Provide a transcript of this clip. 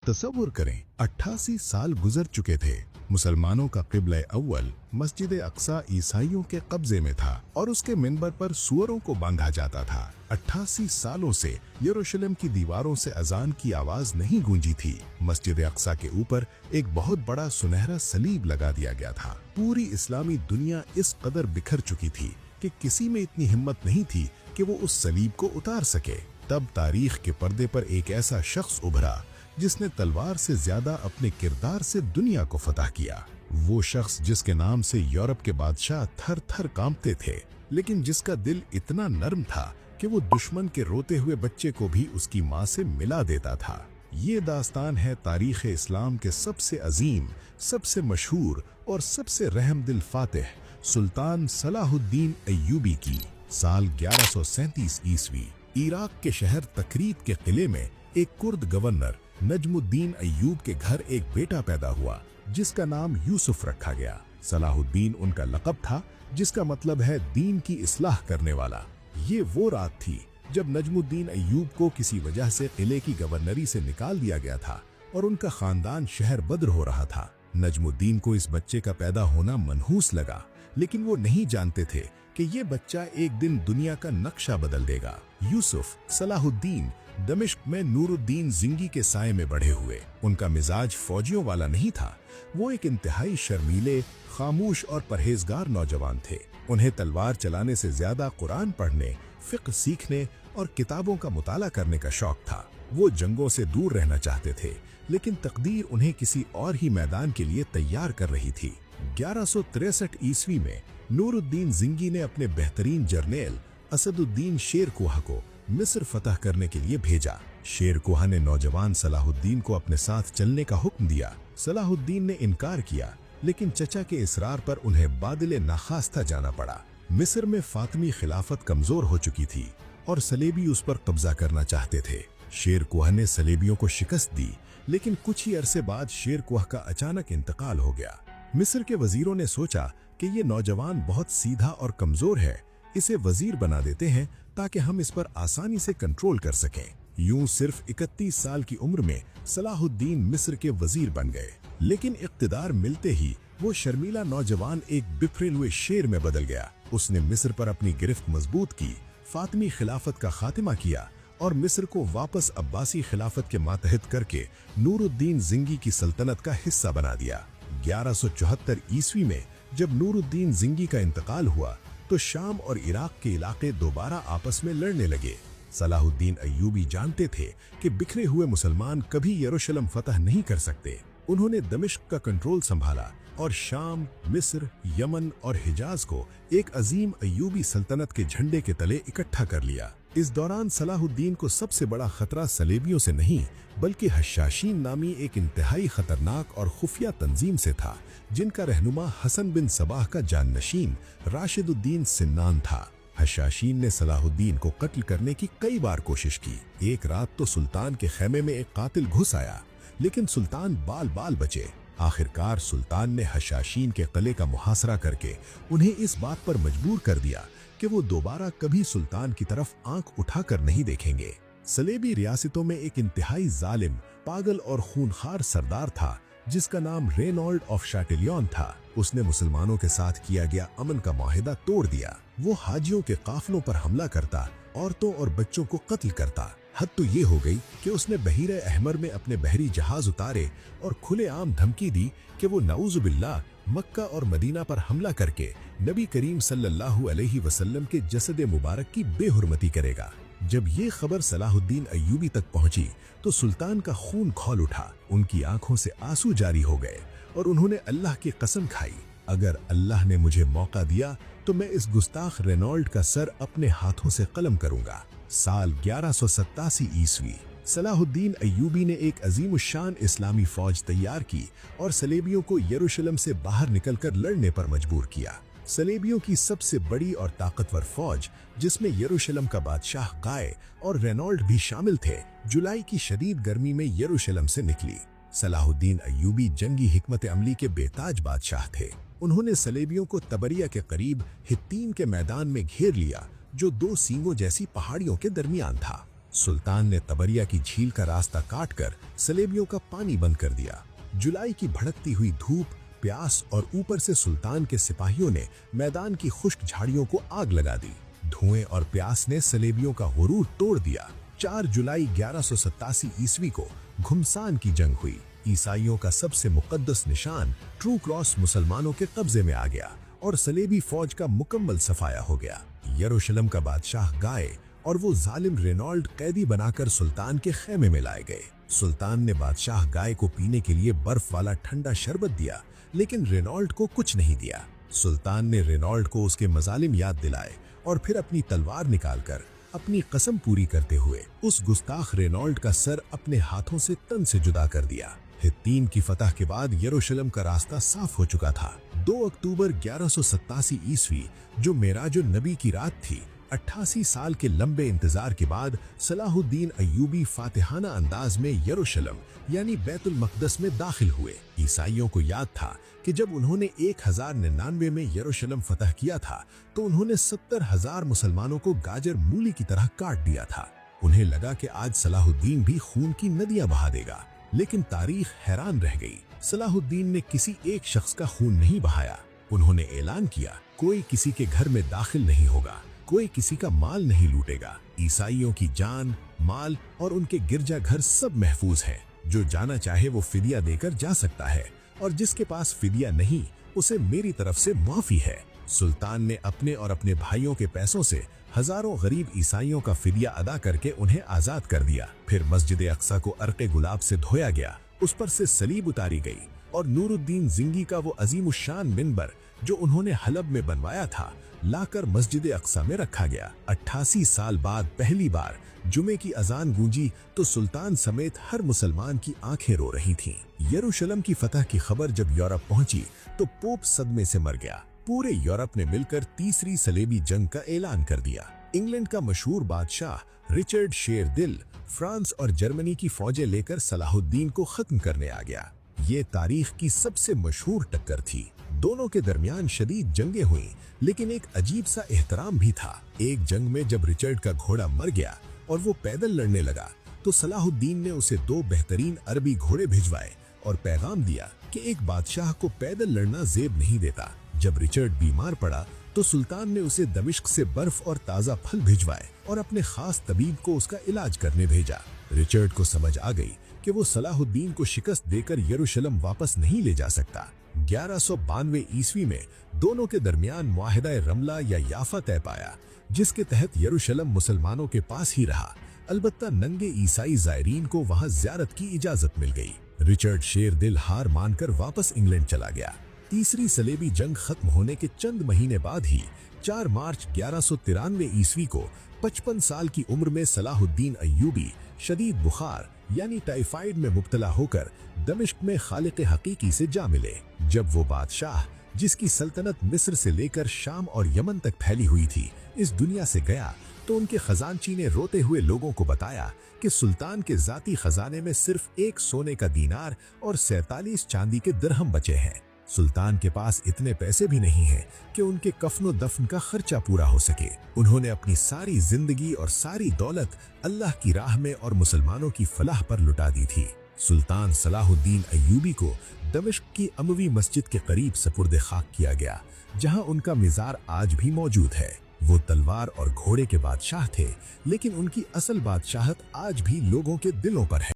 तसव्वुर करें, 88 साल गुजर चुके थे। मुसलमानों का क़िबला अव्वल मस्जिद अक्सा ईसाइयों के कब्जे में था और उसके मिंबर पर सूअरों को बांधा जाता था। 88 सालों से यरूशलेम की दीवारों से अजान की आवाज नहीं गूंजी थी। मस्जिद अक्सा के ऊपर एक बहुत बड़ा सुनहरा सलीब लगा दिया गया था। पूरी इस्लामी दुनिया इस कदर बिखर चुकी थी कि किसी में इतनी हिम्मत नहीं थी कि वो उस सलीब को उतार सके। तब तारीख के पर्दे पर एक ऐसा शख्स उभरा जिसने तलवार से ज्यादा अपने किरदार से दुनिया को फतह किया। वो शख्स जिसके नाम से यूरोप के बादशाह थर थर कांपते थे, लेकिन जिसका दिल इतना नर्म था कि वो दुश्मन के रोते हुए बच्चे को भी उसकी माँ से मिला देता था। ये दास्तान है तारीख़ इस्लाम के सबसे अजीम, सबसे मशहूर और सबसे रहमदिल फातिह सुल्तान सलाहुद्दीन अय्यूबी की। साल 1137 ईस्वी इराक के शहर तकरीत के किले में एक कुर्द गवर्नर नजमुद्दीन अय्यूब के घर एक बेटा पैदा हुआ जिसका नाम यूसुफ रखा गया। सलाहुद्दीन उनका लक़ब था जिसका मतलब है दीन की इस्लाह करने वाला। ये वो रात थी जब नजमुद्दीन अय्यूब को किसी वजह से किले की गवर्नरी से निकाल दिया गया था और उनका खानदान शहर बद्र हो रहा था। नजमुद्दीन को इस बच्चे का पैदा होना मनहूस लगा, लेकिन वो नहीं जानते थे कि ये बच्चा एक दिन दुनिया का नक्शा बदल देगा। यूसुफ सलाहुद्दीन दमिश्क में नूरुद्दीन जिंगी के साए में बढ़े हुए। उनका मिजाज फौजियों वाला नहीं था। वो एक इंतहाई शर्मीले, खामोश और परहेजगार नौजवान थे। उन्हें तलवार चलाने से ज्यादा कुरान पढ़ने, फिक्र सीखने और किताबों का मुताला करने का शौक था। वो जंगों से दूर रहना चाहते थे, लेकिन तकदीर उन्हें किसी और ही मैदान के लिए तैयार कर रही थी। 1163 ईस्वी में नूरुद्दीन जिंगी ने अपने बेहतरीन जर्नेल असदुद्दीन शेरकुहा को मिस्र फतह करने के लिए भेजा। शेरकुहा ने नौजवान सलाहुद्दीन को अपने साथ चलने का हुक्म दिया। सलाहुद्दीन ने इनकार किया, लेकिन चचा के इसरार पर उन्हें बादिले नाखास्ता जाना पड़ा। मिस्र में फातिमी खिलाफत कमजोर हो चुकी थी और सलेबी उस पर कब्जा करना चाहते थे। शेरकुहा ने सलेबियों को शिकस्त दी, लेकिन कुछ ही अरसे बाद शेरकुहा का अचानक इंतकाल हो गया। मिस्र के वजीरों ने सोचा कि ये नौजवान बहुत सीधा और कमजोर है, इसे वजीर बना देते हैं ताकि हम इस पर आसानी से कंट्रोल कर सकें। यूं सिर्फ 31 साल की उम्र में सलाहुद्दीन मिस्र के वजीर बन गए, लेकिन इक़्तिदार मिलते ही वो शर्मीला नौजवान एक बिखरे हुए शेर में बदल गया। उसने मिस्र पर अपनी गिरफ्त मजबूत की, फातिमी खिलाफत का खात्मा किया और मिस्र को वापस अब्बासी खिलाफत के मातहत करके नूरुद्दीन जिंगी की सल्तनत का हिस्सा बना दिया। 1174 ईस्वी में जब नूरुद्दीन जिंगी का इंतकाल हुआ तो शाम और इराक के इलाके दोबारा आपस में लड़ने लगे। सलाहुद्दीन अय्यूबी जानते थे कि बिखरे हुए मुसलमान कभी यरूशलेम फतह नहीं कर सकते। उन्होंने दमिश्क का कंट्रोल संभाला और शाम, मिस्र, यमन और हिजाज को एक अजीम अय्यूबी सल्तनत के झंडे के तले इकट्ठा कर लिया। इस दौरान सलाहुद्दीन को सबसे बड़ा खतरा सलेबियों से नहीं बल्कि हशाशीन नामी एक इंतहाई खतरनाक और खुफिया तंजीम से था, जिनका रहनुमा हसन बिन सबाह का जाननशीन राशिदुद्दीन सिन्नान था। हशाशीन ने सलाहुद्दीन को कत्ल करने की कई बार कोशिश की। एक रात तो सुल्तान के खेमे में एक कातिल घुस आया, लेकिन सुल्तान बाल बाल बचे। आखिरकार सुल्तान ने हशाशीन के किले का मुहासरा करके उन्हें इस बात पर मजबूर कर दिया कि वो दोबारा कभी सुल्तान की तरफ आंख उठाकर नहीं देखेंगे। सलेबी रियासतों में एक इंतहाई जालिम, पागल और खूनखार सरदार था जिसका नाम रेनॉल्ड ऑफ शाटिलियन था। उसने मुसलमानों के साथ किया गया अमन का मुआहिदा तोड़ दिया। वो हाजियों के काफिलों पर हमला करता, औरतों और बच्चों को कत्ल करता। हद तो ये हो गई कि उसने बहीरे अहमर में अपने बहरी जहाज उतारे और खुलेआम धमकी दी कि वो नाउजुबिल्लाह मक्का और मदीना पर हमला करके नबी करीम सल्लल्लाहु अलैहि वसल्लम के जसद मुबारक की बेहुरमती करेगा। जब ये खबर सलाहुद्दीन अय्यूबी तक पहुंची तो सुल्तान का खून खौल उठा। उनकी आंखों से आंसू जारी हो गए और उन्होंने अल्लाह की कसम खाई, अगर अल्लाह ने मुझे मौका दिया तो मैं इस गुस्ताख रेनॉल्ड का सर अपने हाथों से कलम करूंगा। साल 1187 ईस्वी सलाहुद्दीन अय्यूबी ने एक अजीमुशान इस्लामी फौज तैयार की और सलेबियों को यरूशलेम से बाहर निकलकर लड़ने पर मजबूर किया। सलेबियों की सबसे बड़ी और ताकतवर फौज, जिसमें यरूशलेम का बादशाह काय और रेनॉल्ड भी शामिल थे, जुलाई की शदीद गर्मी में यरूशलेम से निकली। सलाहुद्दीन अय्यूबी जंगी हिकमत अमली के बेताज बादशाह थे। उन्होंने सलेबियों को तबरिया के करीब हित्तीन के मैदान में घेर लिया, जो दो सींगों जैसी पहाड़ियों के दरमियान था। सुल्तान ने तबरिया की झील का रास्ता काटकर सलेबियों का पानी बंद कर दिया। जुलाई की भड़कती हुई धूप, प्यास और ऊपर से सुल्तान के सिपाहियों ने मैदान की खुश्क झाड़ियों को आग लगा दी। धुएं और प्यास ने सलेबियों का गुरूर तोड़ दिया। 4 जुलाई 1187 ईस्वी को घुमसान की जंग हुई। ईसाइयों का सबसे मुकद्दस निशान ट्रू क्रॉस मुसलमानों के कब्जे में आ गया और सलेबी फौज का मुकम्मल सफाया हो गया। यरूशलेम का बादशाह गाय और वो जालिम रेनॉल्ड कैदी बनाकर सुल्तान के खेमे में लाए गए। सुल्तान ने बादशाह गाय को पीने के लिए बर्फ वाला ठंडा शरबत दिया, लेकिन रेनॉल्ड को कुछ नहीं दिया। सुल्तान ने रेनॉल्ड को उसके मजालिम याद दिलाए और फिर अपनी तलवार निकालकर अपनी कसम पूरी करते हुए उस गुस्ताख रेनॉल्ड का सर अपने हाथों से तन से जुदा कर दिया। हित्तीन की फतह के बाद यरूशलेम का रास्ता साफ हो चुका था। 2 अक्टूबर 1187 ईस्वी, जो मेराजुन नबी की रात थी, 88 साल के लंबे इंतजार के बाद सलाहुद्दीन अय्यूबी फातिहाना अंदाज में यरूशलेम यानी बैतुल मक़दस में दाखिल हुए। ईसाइयों को याद था कि जब उन्होंने 1099 में यरूशलेम फतह किया था तो उन्होंने 70,000 मुसलमानों को गाजर मूली की तरह काट दिया था। उन्हें लगा कि आज सलाहुद्दीन भी खून की नदियां बहा देगा, लेकिन तारीख हैरान रह गई। सलाहुद्दीन ने किसी एक शख्स का खून नहीं बहाया। उन्होंने ऐलान किया, कोई किसी के घर में दाखिल नहीं होगा, कोई किसी का माल नहीं लूटेगा। ईसाइयों की जान, माल और उनके गिरजाघर सब महफूज हैं। जो जाना चाहे वो फिदिया देकर जा सकता है और जिसके पास फिदिया नहीं, उसे मेरी तरफ से माफी है। सुल्तान ने अपने और अपने भाइयों के पैसों से हजारों गरीब ईसाइयों का फिदिया अदा करके उन्हें आजाद कर दिया। फिर मस्जिद अक्सा को अर्क़े गुलाब से धोया गया, उस पर से सलीब उतारी गई और नूरुद्दीन ज़िंगी का वो अजीमुश्शान मिंबर जो उन्होंने हलब में बनवाया था, लाकर मस्जिद अक्सा में रखा गया। 88 साल बाद पहली बार जुमे की अजान गूंजी तो सुल्तान समेत हर मुसलमान की आंखें रो रही थीं। यरूशलेम की फतह की खबर जब यूरोप पहुंची तो पोप सदमे से मर गया। पूरे यूरोप ने मिलकर तीसरी सलेबी जंग का ऐलान कर दिया। इंग्लैंड का मशहूर बादशाह रिचर्ड शेर दिल फ्रांस और जर्मनी की फौजें लेकर सलाहुद्दीन को खत्म करने आ गया। ये तारीख की सबसे मशहूर टक्कर थी। दोनों के दरमियान शदीद जंगें हुई, लेकिन एक अजीब सा एहतराम भी था। एक जंग में जब रिचर्ड का घोड़ा मर गया और वो पैदल लड़ने लगा तो सलाहुद्दीन ने उसे 2 बेहतरीन अरबी घोड़े भिजवाए और पैगाम दिया कि एक बादशाह को पैदल लड़ना जेब नहीं देता। जब रिचर्ड बीमार पड़ा तो सुल्तान ने उसे दमिश्क से बर्फ और ताज़ा फल भिजवाए और अपने खास तबीब को उसका इलाज करने भेजा। रिचर्ड को समझ आ गई कि वो सलाहुद्दीन को शिकस्त देकर यरूशलेम वापस नहीं ले जा सकता। 1192 ईस्वी में दोनों के दरमियान मुआहिदा रमला या याफा तय पाया, जिसके तहत यरूशलेम मुसलमानों के पास ही रहा। अलबत्ता नंगे ईसाई ज़ायरीन को वहां ज़ियारत की इजाजत मिल गई। रिचर्ड शेर दिल हार मानकर वापस इंग्लैंड चला गया। तीसरी सलेबी जंग खत्म होने के चंद महीने बाद ही 4 मार्च 1193 ईस्वी को 55 साल की उम्र में सलाहुद्दीन अय्यूबी शदीद बुखार यानी टाइफाइड में मुब्तला होकर दमिश्क में खालिक हकीकी से जा मिले। जब वो बादशाह, जिसकी सल्तनत मिस्र से लेकर शाम और यमन तक फैली हुई थी, इस दुनिया से गया तो उनके खजांची ने रोते हुए लोगों को बताया कि सुल्तान के जाती खजाने में सिर्फ 1 सोने का दीनार और 47 चांदी के दिरहम बचे हैं। सुल्तान के पास इतने पैसे भी नहीं हैं कि उनके कफनो दफन का खर्चा पूरा हो सके। उन्होंने अपनी सारी जिंदगी और सारी दौलत अल्लाह की राह में और मुसलमानों की फलाह पर लुटा दी थी। सुल्तान सलाहुद्दीन अय्यूबी को दमिश्क की अमवी मस्जिद के करीब सपुर्द खाक किया गया, जहां उनका मिज़ार आज भी मौजूद है। वो तलवार और घोड़े के बादशाह थे, लेकिन उनकी असल बादशाहत आज भी लोगों के दिलों पर है।